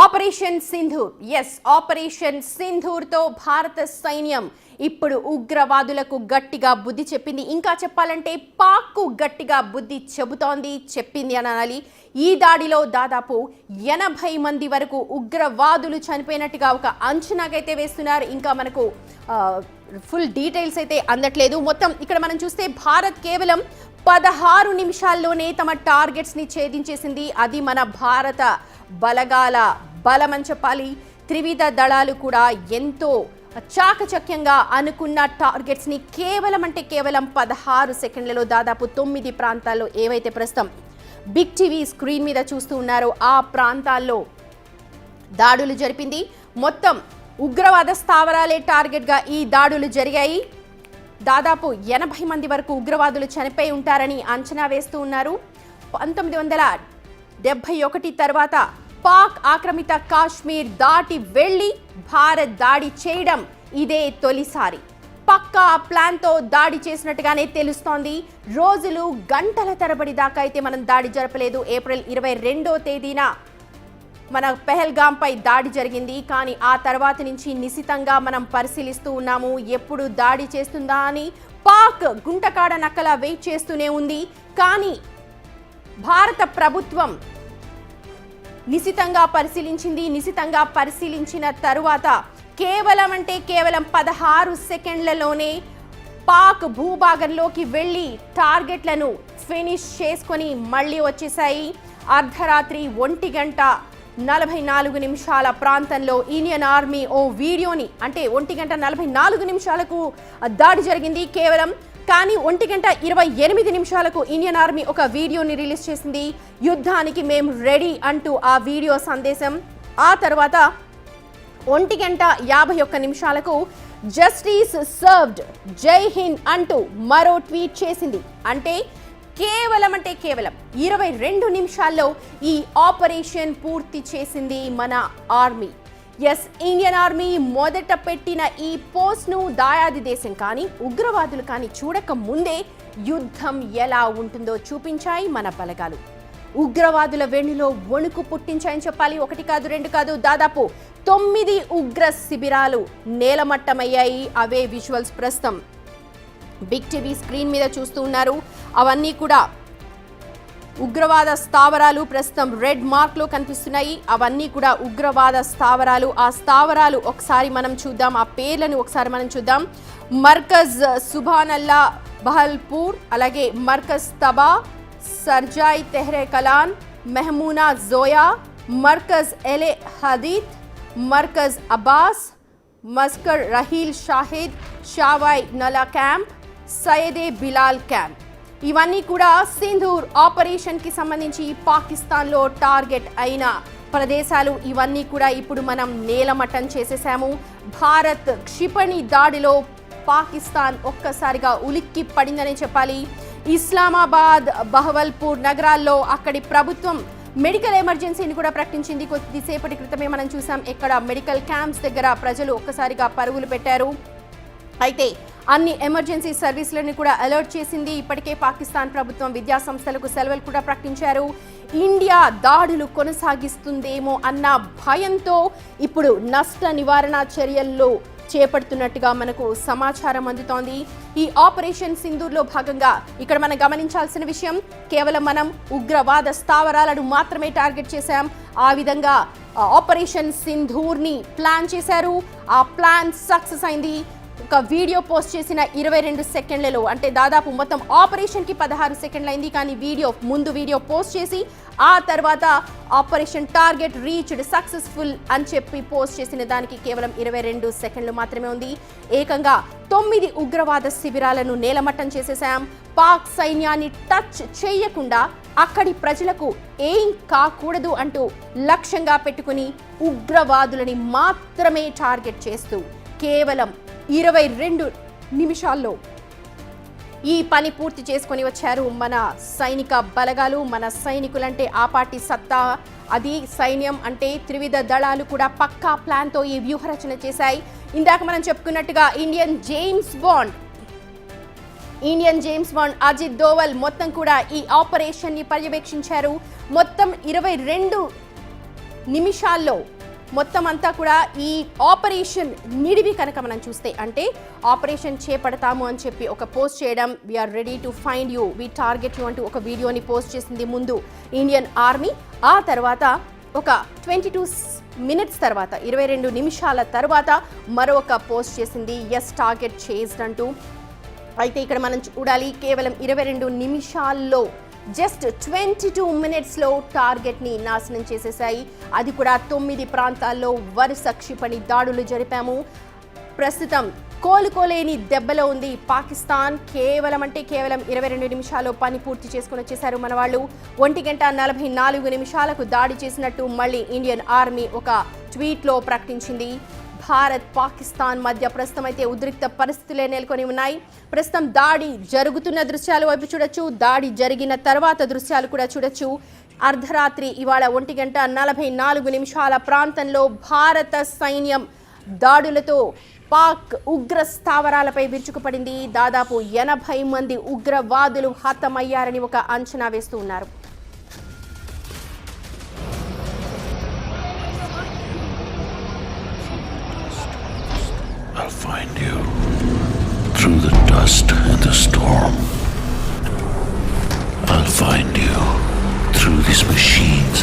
Operation Sindoor operation Sindoor తో భారత సైన్యం ఇప్పుడు ఉగ్రవాదులకు గట్టిగా బుద్ధి చెప్పింది. ఇంకా చెప్పాలంటే పాక్ కు గట్టిగా బుద్ధి చెప్పింది అనాలి. ఈ దాడిలో దాదాపు 80 మంది వరకు ఉగ్రవాదులు చనిపోయినట్టుగా ఒక అంచనాకైతే వేస్తున్నారు. ఇంకా మనకు ఫుల్ డీటెయిల్స్ అయితే అందట్లేదు. మొత్తం ఇక్కడ మనం చూస్తే భారత్ కేవలం 16 నిమిషాల్లోనే తమ టార్గెట్స్ ని ఛేదించేసింది. అది మన భారత బలగాల బలమని చెప్పాలి. త్రివిధ దళాలు కూడా ఎంతో చాకచక్యంగా అనుకున్న టార్గెట్స్ ని కేవలం 16 సెకండ్లలో దాదాపు 9 ప్రాంతాల్లో ఏవైతే ప్రస్తుతం బిగ్ టీవీ స్క్రీన్ మీద చూస్తూ ఉన్నారో ఆ ప్రాంతాల్లో దాడులు జరిపింది. మొత్తం ఉగ్రవాద స్థావరాలే టార్గెట్ గా ఈ దాడులు జరిగాయి. దాదాపు 80 మంది వరకు ఉగ్రవాదులు చనిపోయి ఉంటారని అంచనా వేస్తూ ఉన్నారు. 1971 తర్వాత పాక్ ఆక్రమిత కాశ్మీర్ దాటి వెళ్లి భారత్ దాడి చేయడం ఇదే తొలిసారి. పక్కా ప్లాన్తో దాడి చేసినట్టుగానే తెలుస్తోంది. రోజులు గంటల తరబడి దాకా అయితే మనం దాడి జరపలేదు. ఏప్రిల్ 22వ తేదీన మన పెహల్గాం పై దాడి జరిగింది. కానీ ఆ తర్వాత నుంచి నిశితంగా మనం పరిశీలిస్తూ ఉన్నాము. ఎప్పుడు దాడి చేస్తుందా అని పాక్ గుంటకాడ నక్కల వెయిట్ చేస్తూనే ఉంది. కానీ భారత ప్రభుత్వం నిశితంగా పరిశీలించిన తరువాత కేవలం 16 సెకండ్లలోనే పాక్ భూభాగంలోకి వెళ్లి టార్గెట్లను ఫినిష్ చేసుకొని మళ్ళీ వచ్చేసాయి. అర్ధరాత్రి 1:44 ప్రాంతంలో ఇండియన్ ఆర్మీ ఓ వీడియోని 1:44 దాడి జరిగింది కేవలం. కానీ 1:28 ఇండియన్ ఆర్మీ ఒక వీడియోని రిలీజ్ చేసింది. యుద్ధానికి మేము రెడీ అంటూ ఆ వీడియో సందేశం. ఆ తర్వాత 1:51 జస్టిస్ సర్వ్డ్, జై హింద్ అంటూ మరో ట్వీట్ చేసింది. కేవలం 22 నిమిషాల్లో ఈ ఆపరేషన్ పూర్తి చేసింది మన ఆర్మీ. ఇండియన్ ఆర్మీ మొదట పెట్టిన ఈ పోస్ట్ను దాయాది దేశం కానీ ఉగ్రవాదులు కానీ చూడక ముందే యుద్ధం ఎలా ఉంటుందో చూపించాయి మన బలగాలు. ఉగ్రవాదుల వెన్నులో వణుకు పుట్టించాయని చెప్పాలి. 1 కాదు 2 కాదు, దాదాపు 9 ఉగ్ర శిబిరాలు నేలమట్టమయ్యాయి. అవే విజువల్స్ ప్రస్తుతం బిగ్ టీవీ స్క్రీన్ మీద చూస్తూ ఉన్నారు. అవన్నీ కూడా ఉగ్రవాద స్థావరాలు ప్రస్తుతం రెడ్ మార్క్ లో కనిపిస్తున్నాయి. అవన్నీ కూడా ఉగ్రవాద స్థావరాలు. ఆ స్థావరాలు ఒకసారి మనం చూద్దాం, ఆ పేర్లను ఒకసారి మనం చూద్దాం. మర్కజ్ సుభానల్లా బహల్పూర్, అలాగే మర్కజ్ తబా, సర్జాయ్ తెహ్రే కలాన్, మెహమూనా జోయా, మర్కజ్ ఎలే హదీద్, మర్కజ్ అబ్బాస్, మస్కర్ రహీల్ షాహిద్, షావాయ్ నలా క్యాంప్, సయ్యదే బిలాల్ క్యాంప్. ఇవన్నీ కూడా సింధూర్ ఆపరేషన్ కి సంబంధించి పాకిస్తాన్లో టార్గెట్ అయిన ప్రదేశాలు. ఇవన్నీ కూడా ఇప్పుడు మనం నేలమట్టం చేసేసాము. భారత్ క్షిపణి దాడిలో పాకిస్తాన్ ఒక్కసారిగా ఉలిక్కి పడిందనే చెప్పాలి. ఇస్లామాబాద్, బహవల్పూర్ నగరాల్లో అక్కడి ప్రభుత్వం మెడికల్ ఎమర్జెన్సీని కూడా ప్రకటించింది. కొద్దిసేపటి క్రితమే మనం చూసాం. ఇక్కడ మెడికల్ క్యాంప్స్ దగ్గర ప్రజలు ఒక్కసారిగా పరుగులు పెట్టారు. అయితే అన్ని ఎమర్జెన్సీ సర్వీసులను కూడా అలర్ట్ చేసింది. ఇప్పటికే పాకిస్తాన్ ప్రభుత్వం విద్యా సంస్థలకు సెలవులు కూడా ప్రకటించారు. ఇండియా దాడులు కొనసాగిస్తుందేమో అన్న భయంతో ఇప్పుడు నష్ట నివారణ చర్యల్లో చేపడుతున్నట్టుగా మనకు సమాచారం అందుతోంది. ఈ ఆపరేషన్ సింధూర్లో భాగంగా ఇక్కడ మనం గమనించాల్సిన విషయం, కేవలం మనం ఉగ్రవాద స్థావరాలను మాత్రమే టార్గెట్ చేశాం. ఆ విధంగా ఆపరేషన్ సింధూర్ని ప్లాన్ చేశారు. ఆ ప్లాన్ సక్సెస్ అయింది. ఒక వీడియో పోస్ట్ చేసిన 22 సెకండ్లలో, దాదాపు మొత్తం ఆపరేషన్కి 16 సెకండ్లు అయింది. కానీ వీడియో పోస్ట్ చేసి ఆ తర్వాత ఆపరేషన్ టార్గెట్ రీచ్డ్ సక్సెస్ఫుల్ అని చెప్పి పోస్ట్ చేసిన దానికి కేవలం 22 సెకండ్లు మాత్రమే ఉంది. ఏకంగా 9 ఉగ్రవాద శిబిరాలను నేలమట్టం చేసేసాం. పాక్ సైన్యాన్ని టచ్ చేయకుండా అక్కడి ప్రజలకు ఏం కాకూడదు అంటూ లక్ష్యంగా పెట్టుకుని ఉగ్రవాదులని మాత్రమే టార్గెట్ చేస్తూ కేవలం 22 నిమిషాల్లో ఈ పని పూర్తి చేసుకొని వచ్చారు మన సైనిక బలగాలు. మన సైనికులంటే ఆపాటి సత్తా, అది సైన్యం అంటే త్రివిధ దళాలు కూడా పక్కా ప్లాన్తో ఈ వ్యూహరచన చేశాయి. ఇందాక మనం చెప్పుకున్నట్టుగా Indian James Bond Ajit Doval మొత్తం కూడా ఈ ఆపరేషన్ ని పర్యవేక్షించారు. మొత్తం 22 నిమిషాల్లో మొత్తం అంతా కూడా ఈ ఆపరేషన్ నిడివి కనుక మనం చూస్తే, అంటే ఆపరేషన్ చేపడతాము అని చెప్పి ఒక పోస్ట్ చేయడం, we are ready to find you, we target you అంటూ ఒక వీడియోని పోస్ట్ చేసింది ముందు ఇండియన్ ఆర్మీ. ఆ తర్వాత ఒక 22 మినిట్స్ తర్వాత 22 నిమిషాల తర్వాత మరొక పోస్ట్ చేసింది, ఎస్ టార్గెట్ చేజ్డ్ అంటూ. అయితే ఇక్కడ మనం చూడాలి, కేవలం 22 నిమిషాల్లో జస్ట్ 22 మినిట్స్లో టార్గెట్ని నాశనం చేసేశాయి. అది కూడా 9 ప్రాంతాల్లో వరుస క్షిపణి దాడులు జరిపాము. ప్రస్తుతం కోలుకోలేని దెబ్బలో ఉంది పాకిస్తాన్. కేవలం 22 నిమిషాల్లో పని పూర్తి చేసుకుని వచ్చేశారు మన వాళ్ళు. 1:44 నిమిషాలకు దాడి చేసినట్టు మళ్ళీ ఇండియన్ ఆర్మీ ఒక ట్వీట్లో ప్రకటించింది. భారత్ పాకిస్తాన్ మధ్య ప్రస్తుతం అయితే ఉద్రిక్త పరిస్థితులే నెలకొని ఉన్నాయి. ప్రస్తుతం దాడి జరుగుతున్న దృశ్యాలు వైపు చూడొచ్చు, దాడి జరిగిన తర్వాత దృశ్యాలు కూడా చూడొచ్చు. అర్ధరాత్రి ఇవాళ 1:44 నిమిషాల ప్రాంతంలో భారత సైన్యం దాడులతో పాక్ ఉగ్ర స్థావరాలపై విరుచుకుపడింది. దాదాపు 80 మంది ఉగ్రవాదులు హతమయ్యారని ఒక అంచనా వేస్తూ ఉన్నారు. I'll find you through the dust and the storm. I'll find you through these machines.